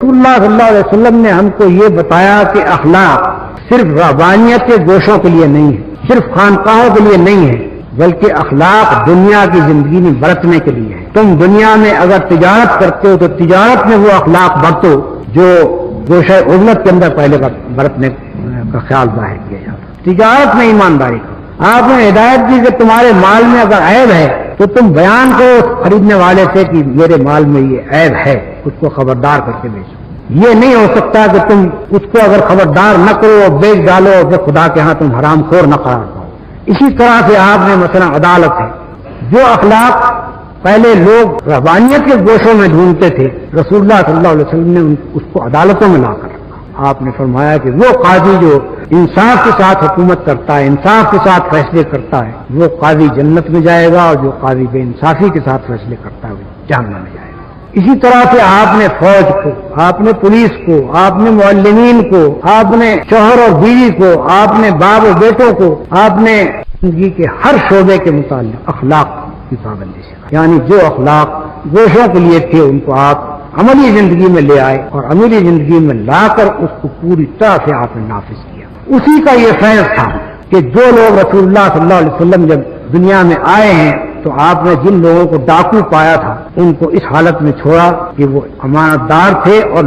اللہ صلی اللہ علیہ وسلم نے ہم کو یہ بتایا کہ اخلاق صرف رہبانیت کے گوشوں کے لیے نہیں ہے، صرف خانقاہوں کے لیے نہیں ہے، بلکہ اخلاق دنیا کی زندگی میں برتنے کے لیے ہے۔ تم دنیا میں اگر تجارت کرتے ہو تو تجارت میں وہ اخلاق برتو جو گوشہ عزلت کے اندر پہلے برتنے کا خیال ظاہر کیا جاتا۔ تجارت میں ایمانداری کرو۔ آپ نے ہدایت دی کہ تمہارے مال میں اگر عیب ہے تو تم بیان کرو خریدنے والے سے کہ میرے مال میں یہ عیب ہے، اس کو خبردار کر کے بیچو۔ یہ نہیں ہو سکتا کہ تم اس کو اگر خبردار نہ کرو اور بیچ ڈالو تو خدا کے ہاں تم حرام خور نہ قرار پاؤ۔ اسی طرح سے آپ نے مثلا عدالت ہے، جو اخلاق پہلے لوگ رہبانیت کے گوشوں میں ڈھونڈتے تھے، رسول اللہ صلی اللہ علیہ وسلم نے اس کو عدالتوں میں لا کر رکھا۔ آپ نے فرمایا کہ وہ قاضی جو انصاف کے ساتھ حکومت کرتا ہے، انصاف کے ساتھ فیصلے کرتا ہے، وہ قاضی جنت میں جائے گا، اور جو قاضی بے انصافی کے ساتھ فیصلے کرتا ہے وہ جہنم میں جائے گا۔ اسی طرح سے آپ نے فوج کو، آپ نے پولیس کو، آپ نے معلمین کو، آپ نے شوہر اور بیوی کو، آپ نے باپ اور بیٹوں کو، آپ نے زندگی کے ہر شعبے کے متعلق اخلاق کی پابندی سے، یعنی جو اخلاق گوشوں کے لیے تھے ان کو آپ عملی زندگی میں لے آئے اور عملی زندگی میں لا کر اس کو پوری طرح سے آپ نے نافذ کیا۔ اسی کا یہ فیض تھا کہ جو لوگ رسول اللہ صلی اللہ علیہ وسلم جب دنیا میں آئے ہیں تو آپ نے جن لوگوں کو ڈاکو پایا تھا ان کو اس حالت میں چھوڑا کہ وہ امانت دار تھے اور